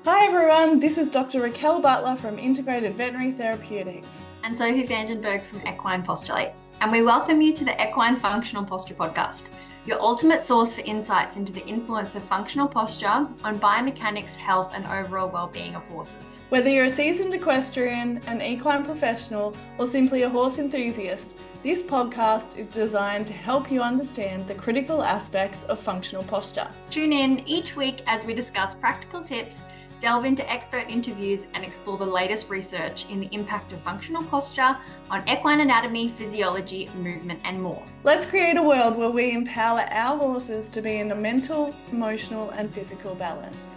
Hi everyone, this is Dr. Raquel Butler from Integrated Veterinary Therapeutics. And Sophie Vandenberg from Equine Postulate. And we welcome you to the Equine Functional Posture Podcast, your ultimate source for insights into the influence of functional posture on biomechanics, health, and overall well-being of horses. Whether you're a seasoned equestrian, an equine professional, or simply a horse enthusiast, this podcast is designed to help you understand the critical aspects of functional posture. Tune in each week as we discuss practical tips, delve into expert interviews, and explore the latest research in the impact of functional posture on equine anatomy, physiology, movement, and more. Let's create a world where we empower our horses to be in a mental, emotional, and physical balance.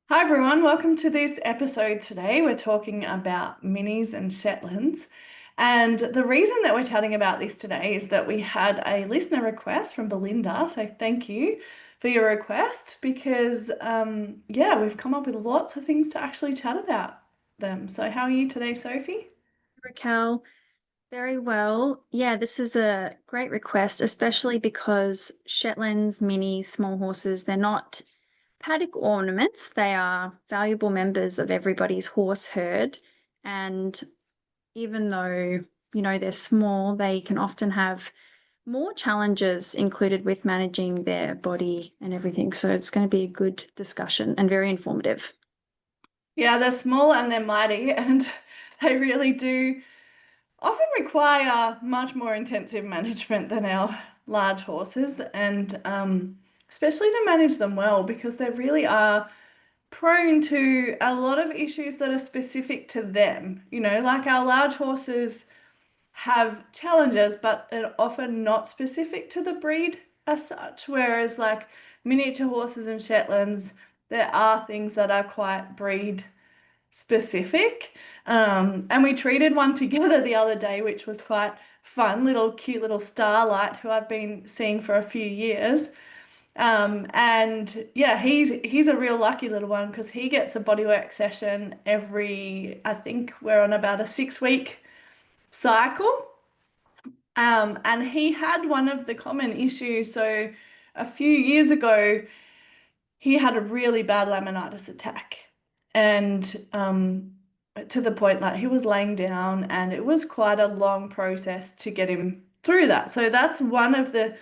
Hi everyone, welcome to this episode today. We're talking about Minis and Shetlands. And the reason that we're chatting about this today is that we had a listener request from Belinda. So thank you for your request because, we've come up with lots of things to actually chat about them. So how are you today, Sophie? Raquel, very well. Yeah, this is a great request, especially because Shetlands, Minis, small horses, they're not paddock ornaments. They are valuable members of everybody's horse herd. And even though, they're small, they can often have more challenges included with managing their body and everything. So it's going to be a good discussion and very informative. Yeah, they're small and they're mighty, and they really do often require much more intensive management than our large horses, and especially to manage them well because they really are prone to a lot of issues that are specific to them. Like our large horses have challenges, but are often not specific to the breed as such. Whereas like miniature horses and Shetlands, there are things that are quite breed specific. And we treated one together the other day, which was quite fun, cute little Starlight, who I've been seeing for a few years. And yeah, he's a real lucky little one because he gets a bodywork session I think we're on about a 6-week cycle. And he had one of the common issues. So a few years ago, he had a really bad laminitis attack. And to the point that he was laying down, and it was quite a long process to get him through that. So that's one of the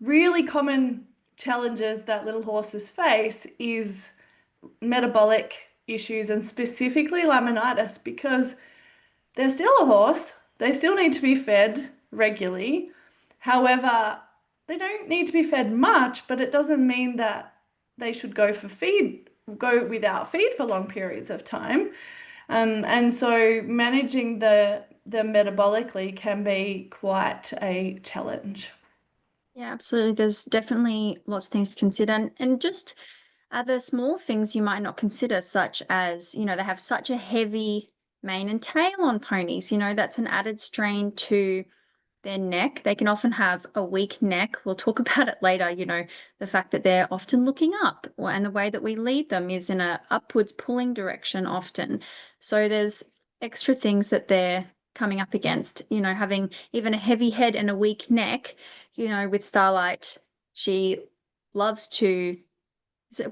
really common challenges that little horses face is metabolic issues, and specifically laminitis, because they're still a horse. They still need to be fed regularly. However, they don't need to be fed much, but it doesn't mean that they should go without feed for long periods of time. And so managing the metabolically can be quite a challenge. Yeah, absolutely. There's definitely lots of things to consider. And just other small things you might not consider, such as, they have such a heavy mane and tail on ponies. That's an added strain to their neck. They can often have a weak neck. We'll talk about it later, the fact that they're often looking up, and the way that we lead them is in a upwards pulling direction often. So there's extra things that they're coming up against, having even a heavy head and a weak neck, with Starlight, she loves to,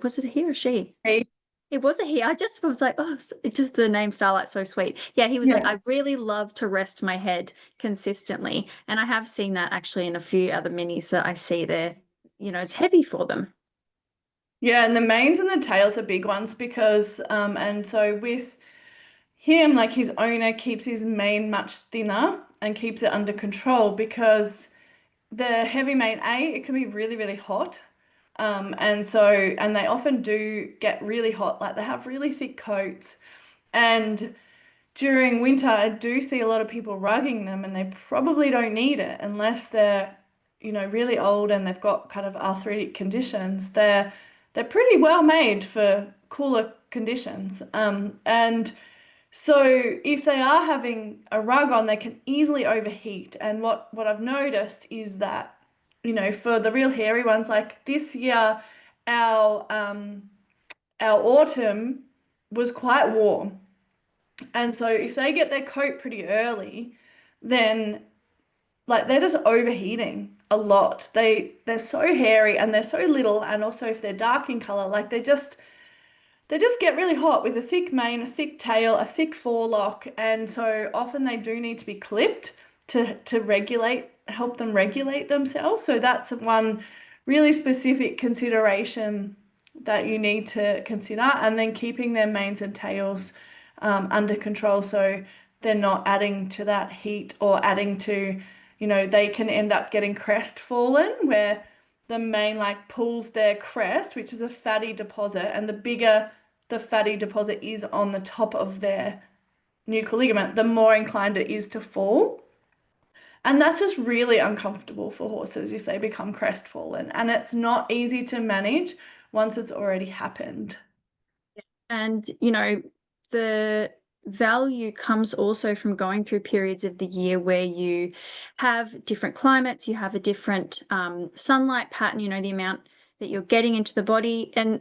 was it a he or she? Hey. It was a he. I just was like, oh, it's just the name Starlight's so sweet. Yeah, he was like, I really love to rest my head consistently. And I have seen that actually in a few other minis that I see there. It's heavy for them. Yeah, and the manes and the tails are big ones because, and so with him, like his owner keeps his mane much thinner and keeps it under control because the heavy mane, it can be really, really hot. And they often do get really hot, like they have really thick coats. And during winter, I do see a lot of people rugging them, and they probably don't need it unless they're, really old and they've got kind of arthritic conditions. They're pretty well made for cooler conditions. And so if they are having a rug on, they can easily overheat. And what I've noticed is that, for the real hairy ones, like this year, our our autumn was quite warm. And so if they get their coat pretty early, then like they're just overheating a lot. They're so hairy and they're so little, and also if they're dark in color, like they just get really hot with a thick mane, a thick tail, a thick forelock, and so often they do need to be clipped to help them regulate themselves. So that's one really specific consideration that you need to consider, and then keeping their manes and tails under control so they're not adding to that heat or adding to, they can end up getting crestfallen where the mane like pulls their crest, which is a fatty deposit, and the bigger the fatty deposit is on the top of their nuchal ligament, the more inclined it is to fall. And that's just really uncomfortable for horses if they become crestfallen. And it's not easy to manage once it's already happened. And, the value comes also from going through periods of the year where you have different climates, you have a different sunlight pattern, the amount that you're getting into the body. And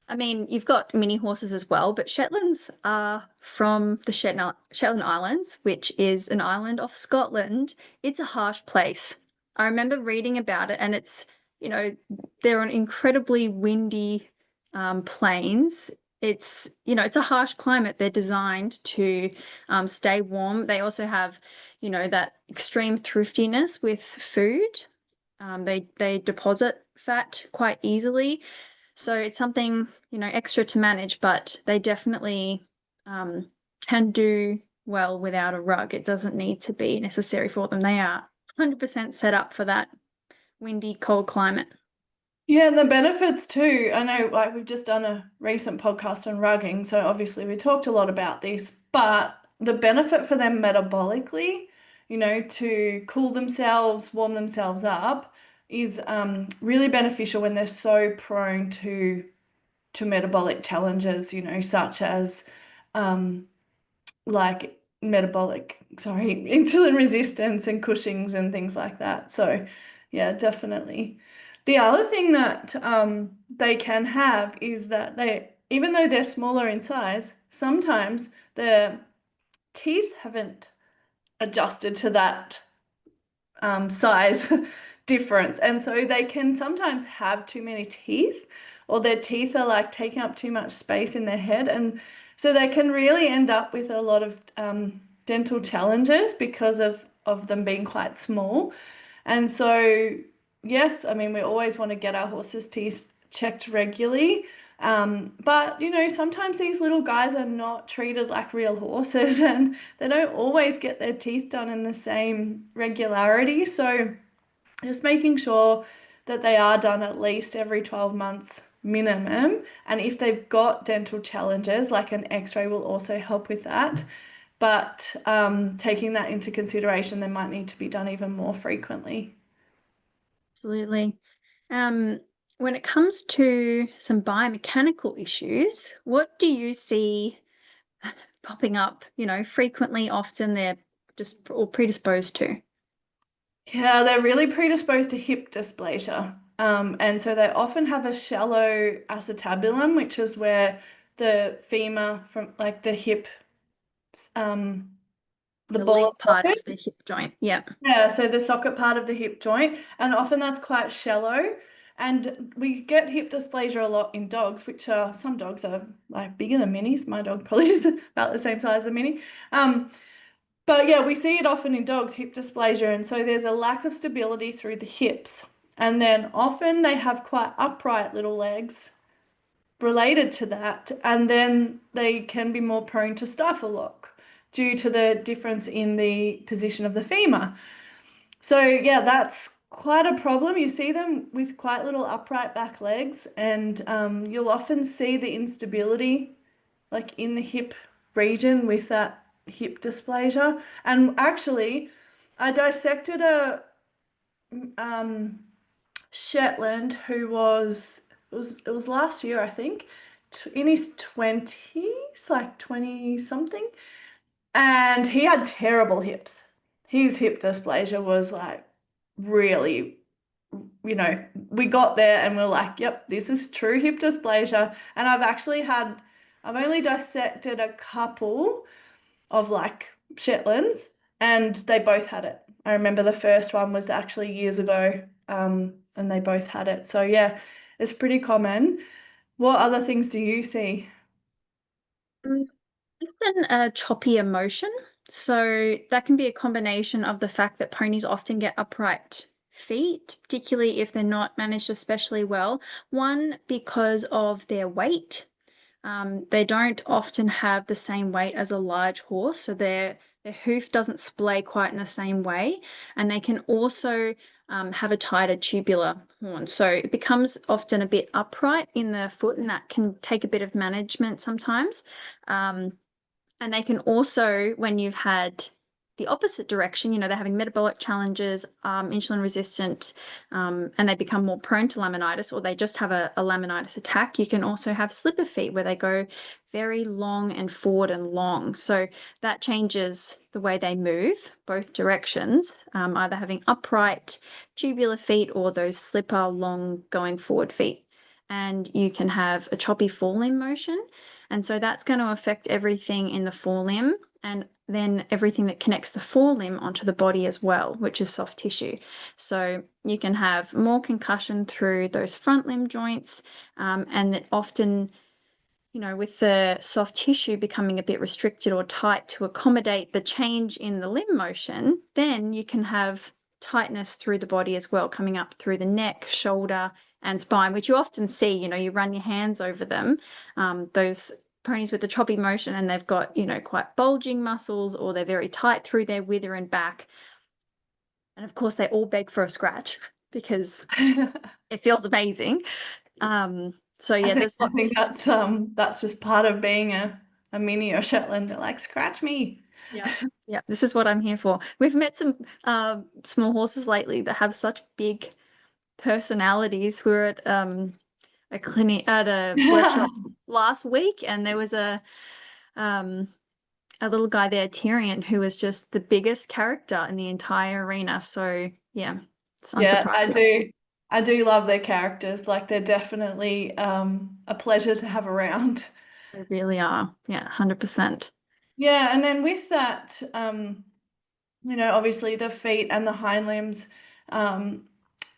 I mean, you've got mini horses as well, but Shetlands are from the Shetland Islands, which is an island off Scotland. It's a harsh place. I remember reading about it, and it's, they're on incredibly windy plains. It's, it's a harsh climate. They're designed to stay warm. They also have, that extreme thriftiness with food. They deposit fat quite easily. So it's something, extra to manage, but they definitely can do well without a rug. It doesn't need to be necessary for them. They are 100% set up for that windy, cold climate. Yeah, and the benefits too. I know, like, we've just done a recent podcast on rugging, so obviously we talked a lot about this, but the benefit for them metabolically, to cool themselves, warm themselves up, is really beneficial when they're so prone to metabolic challenges, such as like insulin resistance and Cushing's and things like that. So yeah, definitely. The other thing that they can have is that even though they're smaller in size, sometimes their teeth haven't adjusted to that size difference. And so they can sometimes have too many teeth, or their teeth are like taking up too much space in their head. And so they can really end up with a lot of dental challenges because of them being quite small. And so, yes, I mean, we always want to get our horses' teeth checked regularly. But sometimes these little guys are not treated like real horses and they don't always get their teeth done in the same regularity. So just making sure that they are done at least every 12 months minimum. And if they've got dental challenges, like an x-ray will also help with that. But taking that into consideration, they might need to be done even more frequently. Absolutely. When it comes to some biomechanical issues, what do you see popping up, frequently, often they're just or predisposed to? Yeah, they're really predisposed to hip dysplasia. And so they often have a shallow acetabulum, which is where the femur from like the hip, the The ball leg of part socket. of the hip joint. Yeah. Yeah, so the socket part of the hip joint, and often that's quite shallow. And we get hip dysplasia a lot in dogs, some dogs are like bigger than minis. My dog probably is about the same size as a mini. But yeah, we see it often in dogs, hip dysplasia, and so there's a lack of stability through the hips. And then often they have quite upright little legs related to that, and then they can be more prone to stifle lock due to the difference in the position of the femur. So yeah, that's quite a problem. You see them with quite little upright back legs, and you'll often see the instability like in the hip region with that hip dysplasia. And actually, I dissected a Shetland who it was last year, I think, in his 20s, like 20 something, and he had terrible hips. His hip dysplasia was like really, we got there and we're like, yep, this is true hip dysplasia. And I've only dissected a couple of like Shetlands, and they both had it. I remember the first one was actually years ago, and they both had it. So yeah, it's pretty common. What other things do you see? Mm, Often a choppy emotion. So that can be a combination of the fact that ponies often get upright feet, particularly if they're not managed especially well. One, because of their weight. They don't often have the same weight as a large horse, so their hoof doesn't splay quite in the same way, and they can also have a tighter tubular horn. So it becomes often a bit upright in the foot, and that can take a bit of management sometimes. Um, and they can also, when you've had the opposite direction, they're having metabolic challenges, insulin resistant, and they become more prone to laminitis, or they just have a laminitis attack. You can also have slipper feet where they go very long and forward and long. So that changes the way they move both directions, either having upright tubular feet or those slipper long going forward feet. And you can have a choppy forelimb motion. And so that's going to affect everything in the forelimb and then everything that connects the forelimb onto the body as well, which is soft tissue. So you can have more concussion through those front limb joints, and that often, with the soft tissue becoming a bit restricted or tight to accommodate the change in the limb motion, then you can have tightness through the body as well, coming up through the neck, shoulder, and spine, which you often see. You run your hands over them, those ponies with the choppy motion, and they've got, quite bulging muscles, or they're very tight through their wither and back. And of course, they all beg for a scratch because it feels amazing. So yeah, there's I lots. think that's just part of being a mini or Shetland. They're like, scratch me. Yeah, yeah, this is what I'm here for. We've met some small horses lately that have such big personalities. We were at a clinic at a workshop last week, and there was um a little guy there, Tyrion, who was just the biggest character in the entire arena. So yeah, it's Yeah, I unsurprising. do. I do love their characters. Like they're definitely a pleasure to have around. They really are. Yeah, 100%. Yeah, and then with that, obviously the feet and the hind limbs, um,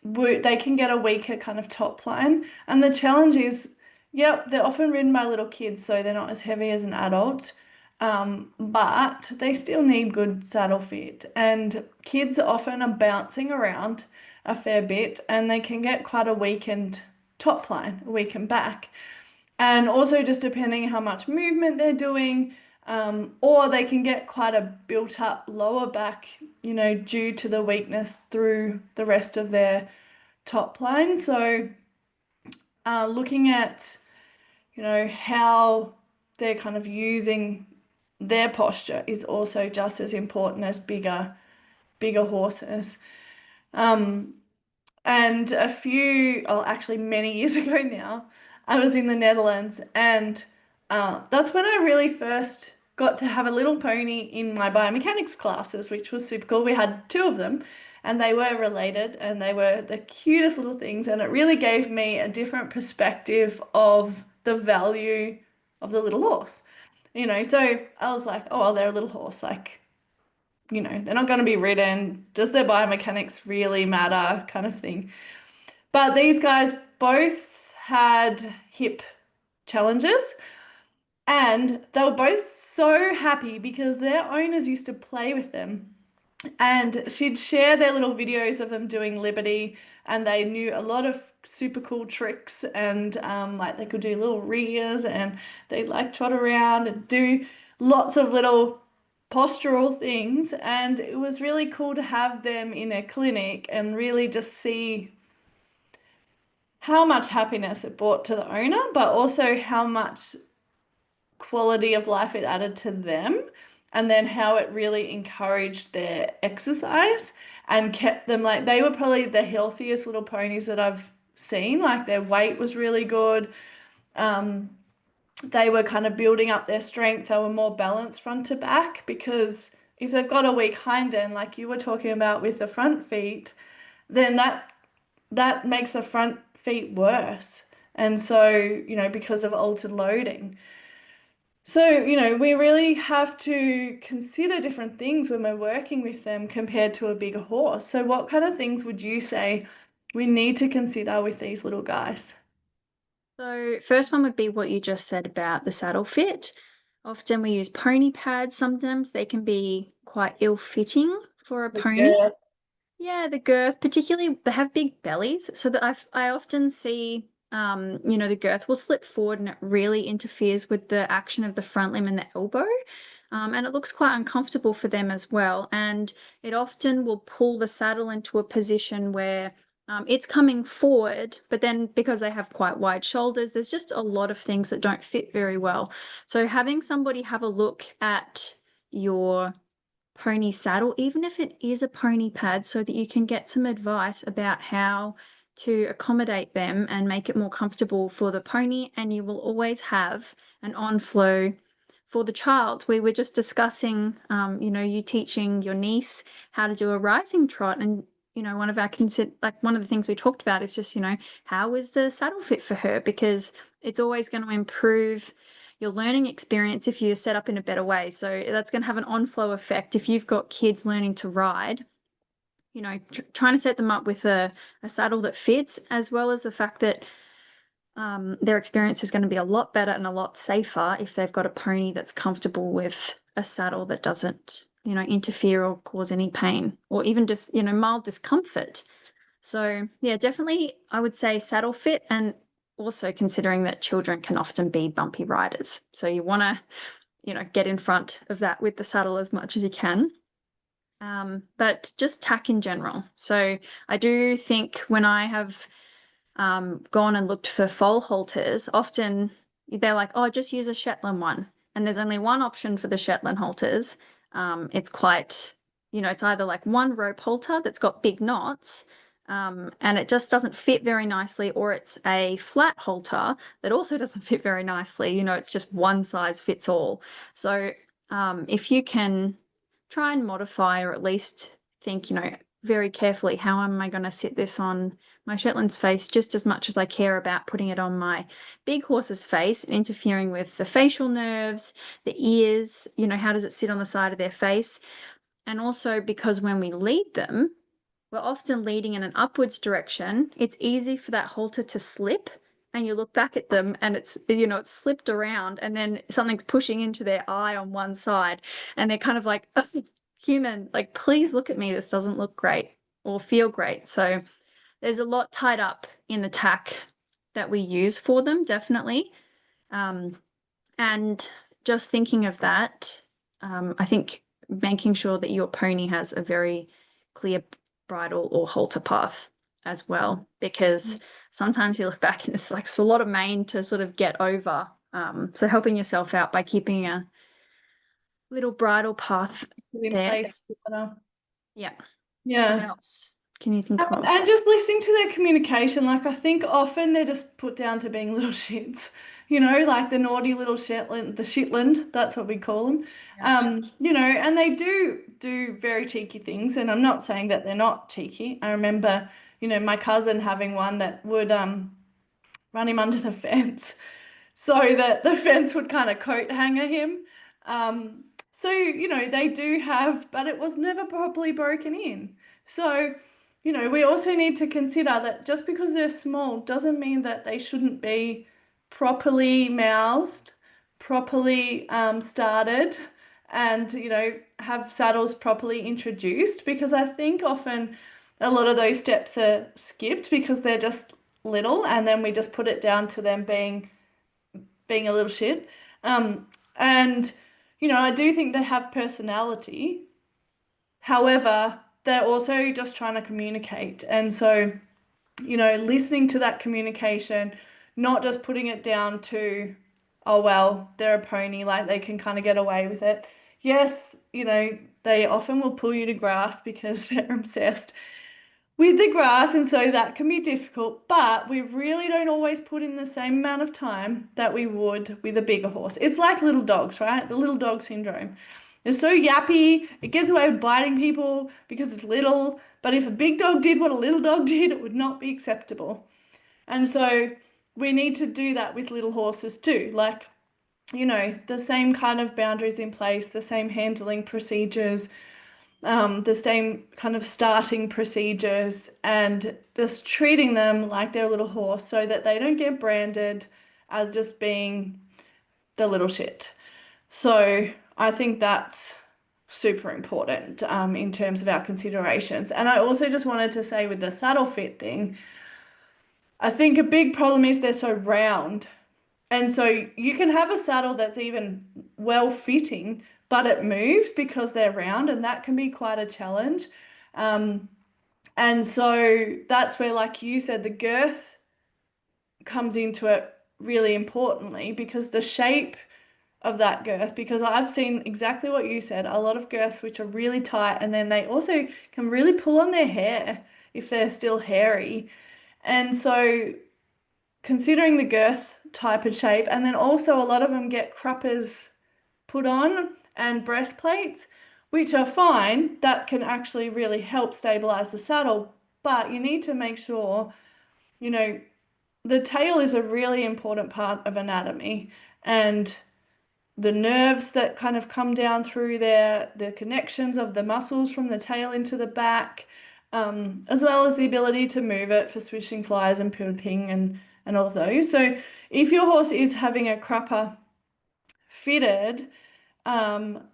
they can get a weaker kind of top line. And the challenge is, yep, they're often ridden by little kids, so they're not as heavy as an adult. But they still need good saddle fit. And kids often are bouncing around a fair bit and they can get quite a weakened top line, a weakened back. And also just depending how much movement they're doing, or they can get quite a built up lower back, due to the weakness through the rest of their top line. So, looking at, how they're kind of using their posture is also just as important as bigger horses. Um, and actually many years ago now, I was in the Netherlands, and that's when I really first got to have a little pony in my biomechanics classes, which was super cool. We had two of them, and they were related, and they were the cutest little things, and it really gave me a different perspective of the value of the little horse. So I was like, oh, well, they're a little horse, like, they're not going to be ridden. Does their biomechanics really matter? Kind of thing. But these guys both had hip challenges, and they were both so happy because their owners used to play with them. And she'd share their little videos of them doing Liberty, and they knew a lot of super cool tricks, and like they could do little rears, and they'd like trot around and do lots of little postural things. And it was really cool to have them in a clinic and really just see how much happiness it brought to the owner, but also how much quality of life it added to them, and then how it really encouraged their exercise and kept them like they were probably the healthiest little ponies that I've seen. Like their weight was really good. Um, they were kind of building up their strength. They were more balanced front to back because if they've got a weak hind end, like you were talking about with the front feet, then that makes the front feet worse. And so, because of altered loading. So, we really have to consider different things when we're working with them compared to a bigger horse. So, what kind of things would you say we need to consider with these little guys? So first one would be what you just said about the saddle fit. Often we use pony pads. Sometimes they can be quite ill-fitting for a The pony. girth. Yeah, the girth, particularly they have big bellies, so that I often see the girth will slip forward and it really interferes with the action of the front limb and the elbow. And it looks quite uncomfortable for them as well. And it often will pull the saddle into a position where it's coming forward, but then because they have quite wide shoulders, there's just a lot of things that don't fit very well. So having somebody have a look at your pony saddle, even if it is a pony pad, so that you can get some advice about how to accommodate them and make it more comfortable for the pony. And you will always have an on flow for the child. We were just discussing, you teaching your niece how to do a rising trot, and one of the things we talked about is just, how is the saddle fit for her? Because it's always going to improve your learning experience if you're set up in a better way. So that's going to have an on-flow effect if you've got kids learning to ride. Trying to set them up with a saddle that fits, as well as the fact that their experience is going to be a lot better and a lot safer if they've got a pony that's comfortable with a saddle that doesn't, interfere or cause any pain or even just, mild discomfort. So yeah, definitely I would say saddle fit, and also considering that children can often be bumpy riders. So you want to, get in front of that with the saddle as much as you can. But just tack in general. So I do think when I have gone and looked for foal halters, often they're like, oh, just use a Shetland one. And there's only one option for the Shetland halters. It's quite, it's either like one rope halter that's got big knots, and it just doesn't fit very nicely, or it's a flat halter that also doesn't fit very nicely. It's just one size fits all. So if you can try and modify, or at least think, very carefully, how am I going to sit this on my Shetland's face, just as much as I care about putting it on my big horse's face, interfering with the facial nerves, the ears, how does it sit on the side of their face? And also because when we lead them, we're often leading in an upwards direction. It's easy for that halter to slip, and you look back at them and it's slipped around, and then something's pushing into their eye on one side, and they're kind of like, human, like, please look at me. This doesn't look great or feel great. So there's a lot tied up in the tack that we use for them, definitely. And just thinking of that, I think making sure that your pony has a very clear bridle or halter path as well, because sometimes you look back and it's a lot of mane to sort of get over. So helping yourself out by keeping a little bridle path Put in there. place. Yeah. What Yeah. else can you think of? And just listening to their communication, like I think often they're just put down to being little shits, like the naughty little Shetland, the Shetland, that's what we call them. Yeah. And they do very cheeky things, and I'm not saying that they're not cheeky. I remember, my cousin having one that would run him under the fence so that the fence would kind of coat hanger him. So, they do have, but it was never properly broken in. So, we also need to consider that just because they're small doesn't mean that they shouldn't be properly mouthed, properly started, and, have saddles properly introduced, because I think often a lot of those steps are skipped because they're just little, and then we just put it down to them being a little shit. And I do think they have personality. However, they're also just trying to communicate. And so, listening to that communication, not just putting it down to, oh, well, they're a pony, like they can kind of get away with it. Yes, they often will pull you to grass because they're obsessed with the grass, and so that can be difficult, but we really don't always put in the same amount of time that we would with a bigger horse. It's like little dogs, right? The little dog syndrome. It's so yappy, it gets away with biting people because it's little, but if a big dog did what a little dog did, it would not be acceptable. And so we need to do that with little horses too. Like, the same kind of boundaries in place, the same handling procedures, the same kind of starting procedures, and just treating them like they're a little horse so that they don't get branded as just being the little shit. So I think that's super important in terms of our considerations. And I also just wanted to say with the saddle fit thing, I think a big problem is they're so round. And so you can have a saddle that's even well fitting, but it moves because they're round, and that can be quite a challenge. Um, and so that's where, like you said, the girth comes into it really importantly, because the shape of that girth, because I've seen exactly what you said, a lot of girths which are really tight, and then they also can really pull on their hair if they're still hairy. And so considering the girth type and shape, and then also a lot of them get cruppers put on and breastplates, which are fine. That can actually really help stabilize the saddle, but you need to make sure, you know, the tail is a really important part of anatomy, and the nerves that kind of come down through there, the connections of the muscles from the tail into the back, as well as the ability to move it for swishing flies and pooping and all of those. So if your horse is having a crupper fitted,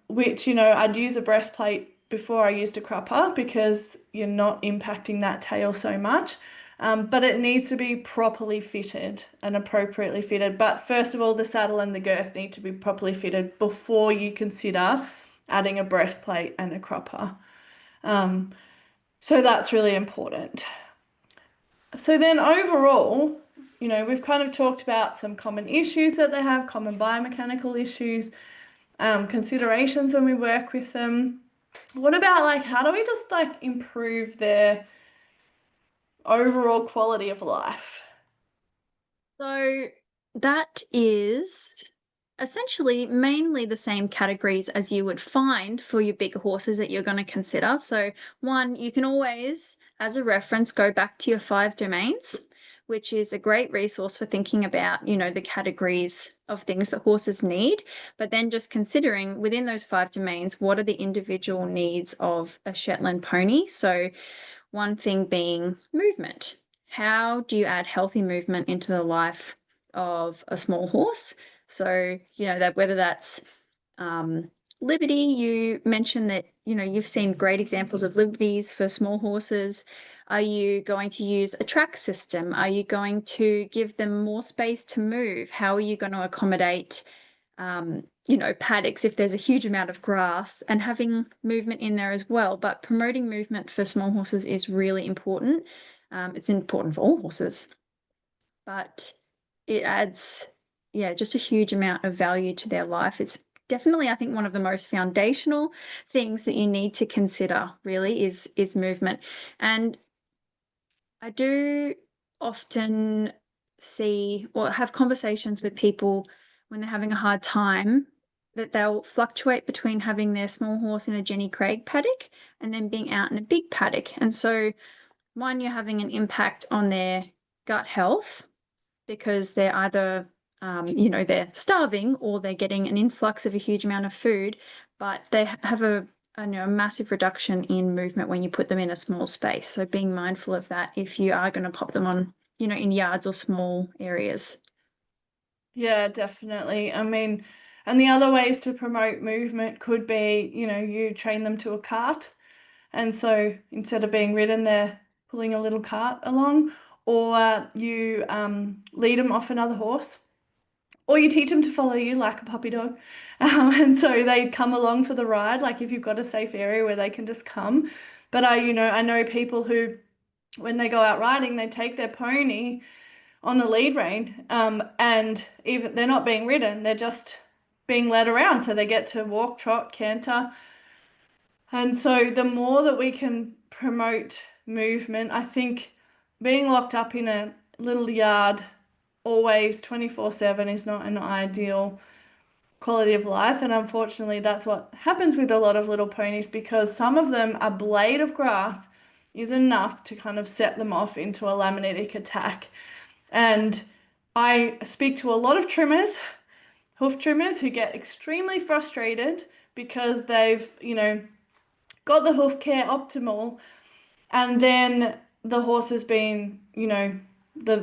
which, I'd use a breastplate before I used a crupper because you're not impacting that tail so much. But it needs to be properly fitted and appropriately fitted. But first of all, the saddle and the girth need to be properly fitted before you consider adding a breastplate and a crupper. So that's really important. So then overall, we've kind of talked about some common issues that they have, common biomechanical issues, considerations when we work with them. What about, like, how do we just like improve their overall quality of life? So that is essentially mainly the same categories as you would find for your bigger horses that you're going to consider. So one, you can always, as a reference, go back to your 5 domains, which is a great resource for thinking about, the categories of things that horses need, but then just considering within those 5 domains, what are the individual needs of a Shetland pony? So one thing being movement. How do you add healthy movement into the life of a small horse? So, that whether that's liberty, you mentioned that, you've seen great examples of liberties for small horses. Are you going to use a track system? Are you going to give them more space to move? How are you going to accommodate paddocks if there's a huge amount of grass, and having movement in there as well? But promoting movement for small horses is really important. It's important for all horses, but it adds, just a huge amount of value to their life. It's definitely, I think, one of the most foundational things that you need to consider really is movement. And I do often see or have conversations with people when they're having a hard time that they'll fluctuate between having their small horse in a Jenny Craig paddock and then being out in a big paddock. And so one, you're having an impact on their gut health because they're either, they're starving or they're getting an influx of a huge amount of food, but they have a massive reduction in movement when you put them in a small space. So being mindful of that if you are going to pop them on, in yards or small areas. Yeah, definitely. I mean, and the other ways to promote movement could be, you train them to a cart. And so instead of being ridden, they're pulling a little cart along, or you lead them off another horse, or you teach them to follow you like a puppy dog. And so they come along for the ride, like if you've got a safe area where they can just come. But I know people who, when they go out riding, they take their pony on the lead rein, and even they're not being ridden, they're just being led around. So they get to walk, trot, canter. And so the more that we can promote movement, I think being locked up in a little yard always 24/7 is not an ideal quality of life. And unfortunately, that's what happens with a lot of little ponies, because some of them, a blade of grass is enough to kind of set them off into a laminitic attack. And I speak to a lot of trimmers, hoof trimmers, who get extremely frustrated because they've, got the hoof care optimal, and then the horse has been, the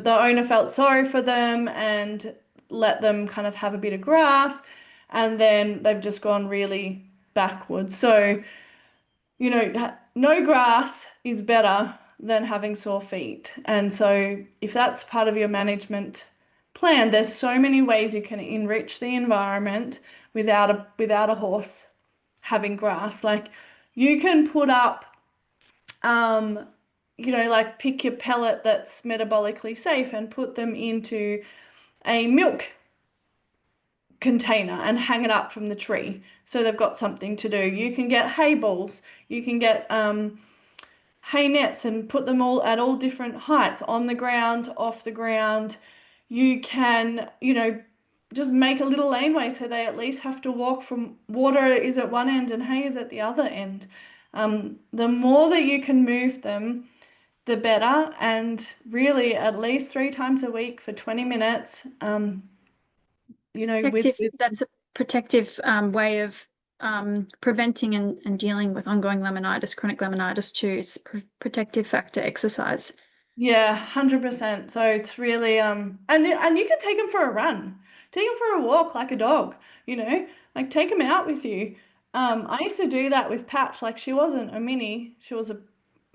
owner felt sorry for them and let them kind of have a bit of grass, and then they've just gone really backwards. So, no grass is better than having sore feet. And so if that's part of your management plan, there's so many ways you can enrich the environment without a horse having grass. Like you can put up like pick your pellet that's metabolically safe and put them into a milk container and hang it up from the tree so they've got something to do. You can get hay balls, you can get hay nets and put them all at all different heights, on the ground, off the ground. You can, just make a little laneway so they at least have to walk from water is at one end and hay is at the other end. The more that you can move them, the better, and really at least 3 times a week for 20 minutes. That's a protective way of preventing and dealing with ongoing laminitis, chronic laminitis too. It's protective factor exercise. Yeah, 100%. So it's really and you can take them for a run. Take them for a walk like a dog, like take them out with you. I used to do that with Patch. Like she wasn't a mini, she was a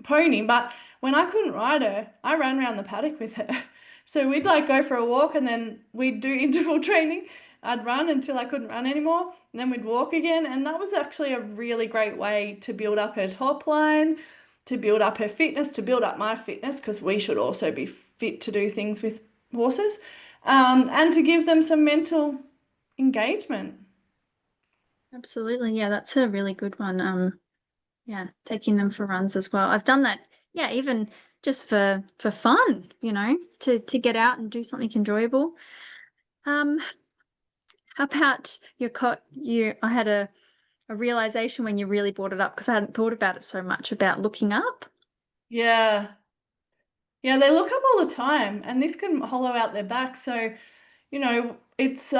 pony, but when I couldn't ride her, I ran around the paddock with her. So we'd like go for a walk and then we'd do interval training. I'd run until I couldn't run anymore, and then we'd walk again. And that was actually a really great way to build up her top line, to build up her fitness, to build up my fitness, because we should also be fit to do things with horses, and to give them some mental engagement. Absolutely. Yeah, that's a really good one. Yeah, taking them for runs as well. I've done that, yeah, even just for fun, to get out and do something enjoyable. How about I had a realization when you really brought it up, because I hadn't thought about it so much, about looking up. Yeah. Yeah, they look up all the time, and this can hollow out their back. So, it's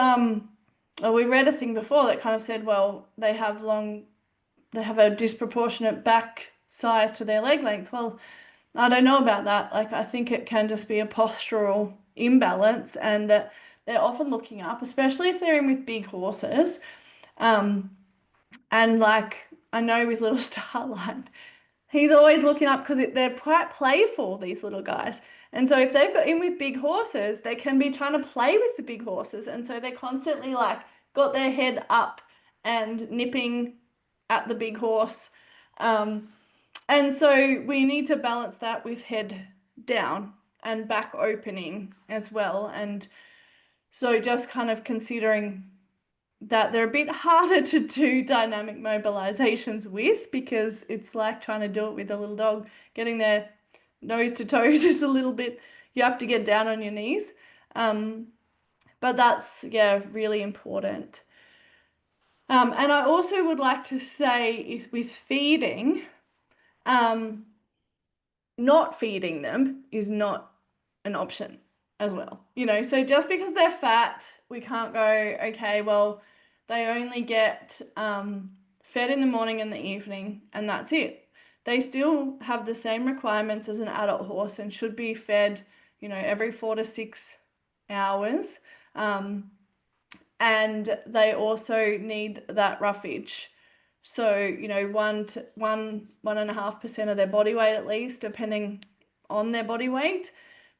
we read a thing before that kind of said, well, they have a disproportionate back size to their leg length. Well, I don't know about that. Like, I think it can just be a postural imbalance, and that they're often looking up, especially if they're in with big horses. And like I know with little Starlight, he's always looking up because they're quite playful, these little guys. And so if they've got in with big horses, they can be trying to play with the big horses. And so they're constantly like got their head up and nipping at the big horse. And so we need to balance that with head down and back opening as well. And so just kind of considering that they're a bit harder to do dynamic mobilizations with, because it's like trying to do it with a little dog. Getting their nose to toes is a little bit, you have to get down on your knees. But that's, yeah, really important. And I also would like to say with feeding, not feeding them is not an option as well. So just because they're fat, we can't go, okay, well, they only get fed in the morning and the evening, and that's it. They still have the same requirements as an adult horse and should be fed, every 4 to 6 hours. And they also need that roughage. So, 1.5% of their body weight at least, depending on their body weight.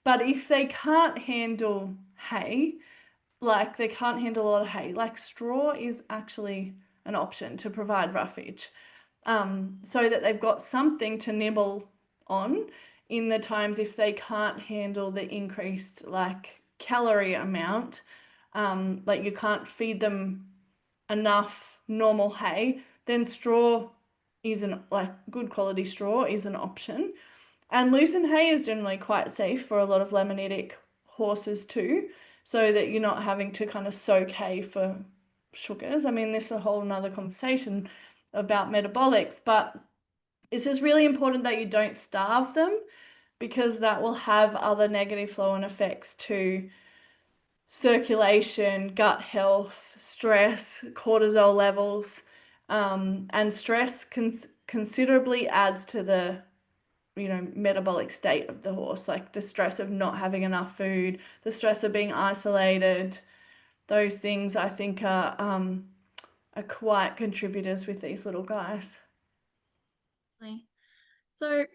But if they can't handle hay, like they can't handle a lot of hay, like straw is actually an option to provide roughage, so that they've got something to nibble on in the times if they can't handle the increased like calorie amount. Like you can't feed them enough normal hay, then straw good quality straw is an option. And loosened hay is generally quite safe for a lot of laminitic horses too, so that you're not having to kind of soak hay for sugars. I mean, this is a whole nother conversation about metabolics, but it's just really important that you don't starve them, because that will have other negative flow-on effects to circulation, gut health, stress, cortisol levels. And stress considerably adds to the metabolic state of the horse, like the stress of not having enough food, the stress of being isolated. Those things I think are quite contributors with these little guys. So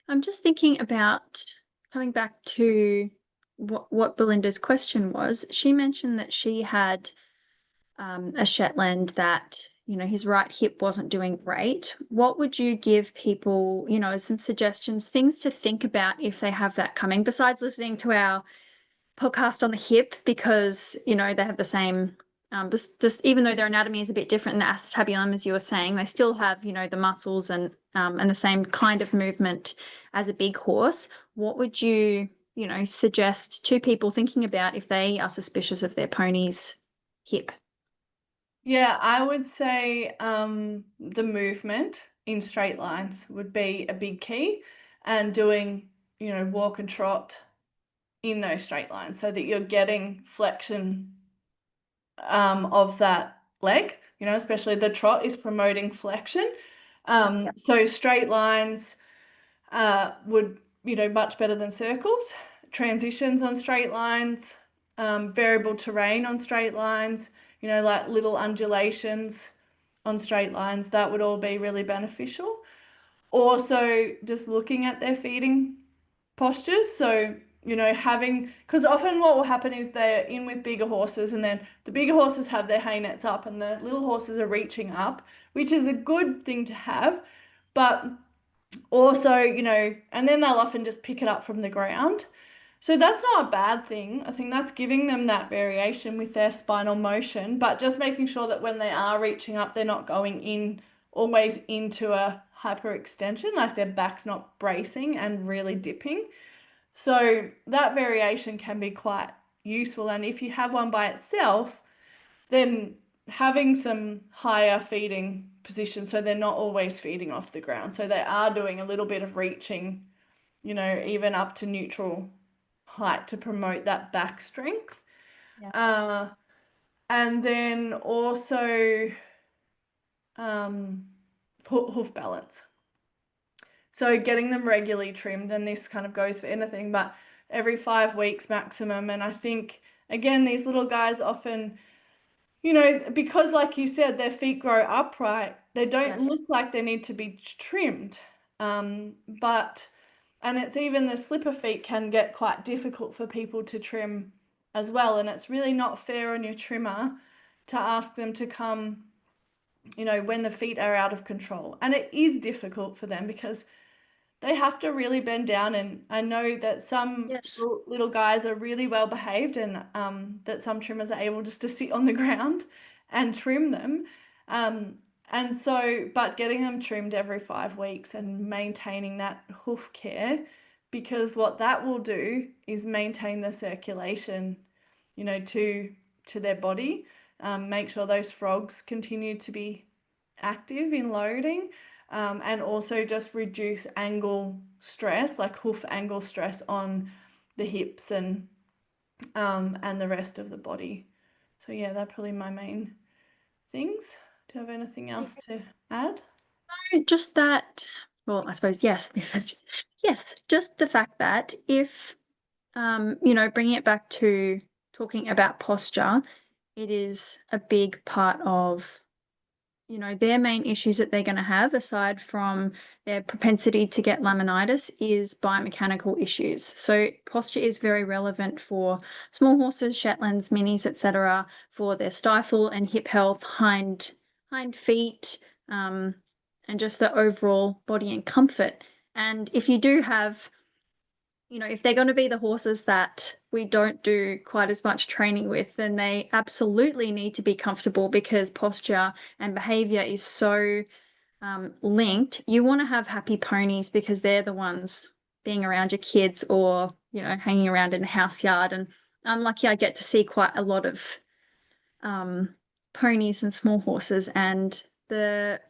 I'm just thinking about coming back to what Belinda's question was. She mentioned that she had a Shetland that, his right hip wasn't doing great. What would you give people, as some suggestions, things to think about if they have that coming, besides listening to our podcast on the hip, because, they have the same, just even though their anatomy is a bit different in the acetabulum, as you were saying, they still have, the muscles and the same kind of movement as a big horse. What would you, suggest to people thinking about if they are suspicious of their pony's hip? Yeah, I would say the movement in straight lines would be a big key, and doing, walk and trot in those straight lines so that you're getting flexion of that leg, especially the trot is promoting flexion. So straight lines would, much better than circles. Transitions on straight lines, variable terrain on straight lines, like little undulations on straight lines, that would all be really beneficial. Also, just looking at their feeding postures. So, because often what will happen is they're in with bigger horses, and then the bigger horses have their hay nets up and the little horses are reaching up, which is a good thing to have. But also, and then they'll often just pick it up from the ground. So that's not a bad thing. I think that's giving them that variation with their spinal motion, but just making sure that when they are reaching up, they're not going in always into a hyperextension, like their back's not bracing and really dipping. So that variation can be quite useful. And if you have one by itself, then having some higher feeding positions so they're not always feeding off the ground. So they are doing a little bit of reaching, even up to neutral height to promote that back strength. Yes. And then also hoof balance. So getting them regularly trimmed, and this kind of goes for anything, but every 5 weeks maximum. And I think, again, these little guys often, because like you said, their feet grow upright, they don't Yes. look like they need to be trimmed. And it's even the slipper feet can get quite difficult for people to trim as well. And it's really not fair on your trimmer to ask them to come, when the feet are out of control. And it is difficult for them because they have to really bend down. And I know that some Yes. little guys are really well behaved, and that some trimmers are able just to sit on the ground and trim them. And so, but getting them trimmed every 5 weeks and maintaining that hoof care, because what that will do is maintain the circulation, to their body, make sure those frogs continue to be active in loading, and also just reduce angle stress, like hoof angle stress on the hips and the rest of the body. So yeah, they're probably my main things. Do you have anything else to add? Just that, well, I suppose yes, because yes, just the fact that if, bringing it back to talking about posture, it is a big part of, their main issues that they're going to have, aside from their propensity to get laminitis, is biomechanical issues. So posture is very relevant for small horses, Shetlands, minis, etc., for their stifle and hip health, hind feet, and just the overall body and comfort. And if you do have, if they're going to be the horses that we don't do quite as much training with, then they absolutely need to be comfortable, because posture and behavior is so linked. You want to have happy ponies because they're the ones being around your kids, or, hanging around in the house yard. And I'm lucky I get to see quite a lot of ponies and small horses, and the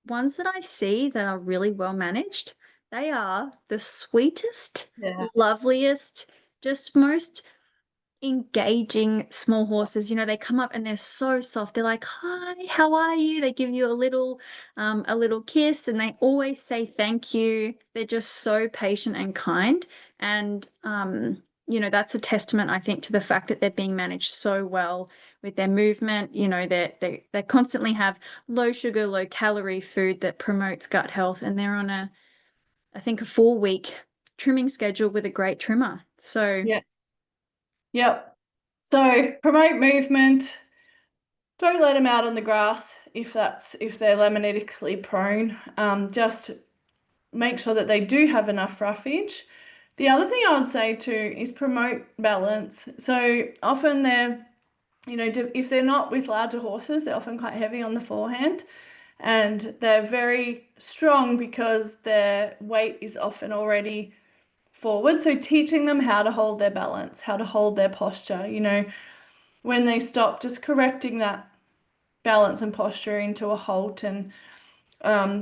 ones that I see that are really well managed, they are the sweetest, Yeah. loveliest, just most engaging small horses. You know, they come up and they're so soft. They're like, "Hi, how are you?" They give you a little kiss, and they always say thank you. They're just so patient and kind. And you know, that's a testament, I think, to the fact that they're being managed so well with their movement. You know, they constantly have low sugar, low calorie food that promotes gut health, and they're on I think, a 4-week trimming schedule with a great trimmer. So Yeah. Yep. So promote movement. Don't let them out on the grass if they're laminitically prone. Just make sure that they do have enough roughage. The other thing I would say too is promote balance. So often if they're not with larger horses, they're often quite heavy on the forehand, and they're very strong because their weight is often already forward. So teaching them how to hold their balance, how to hold their posture, when they stop, just correcting that balance and posture into a halt, and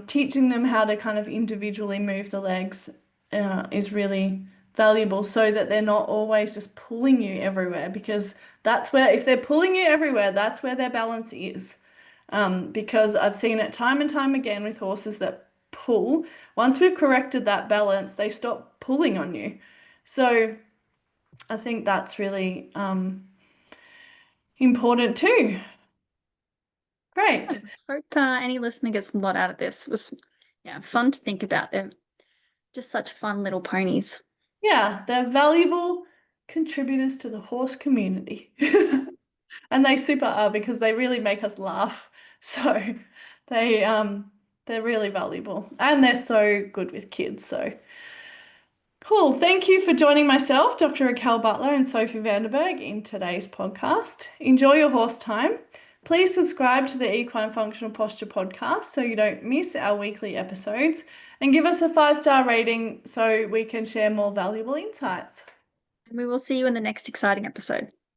teaching them how to kind of individually move the legs is really valuable, so that they're not always just pulling you everywhere, because if they're pulling you everywhere, that's where their balance is. Because I've seen it time and time again with horses that pull. Once we've corrected that balance, they stop pulling on you. So I think that's really important too. Great. awesome. Hope any listener gets a lot out of this. It was, yeah, fun to think about. They're just such fun little ponies. Yeah, they're valuable contributors to the horse community. And they super are, because they really make us laugh. So they they're really valuable, and they're so good with kids. So cool. Thank you for joining myself, Dr. Raquel Butler and Sophie Vanderberg, in today's podcast. Enjoy your horse time. Please subscribe to the Equine Functional Posture podcast so you don't miss our weekly episodes, and give us a 5-star rating so we can share more valuable insights. And we will see you in the next exciting episode.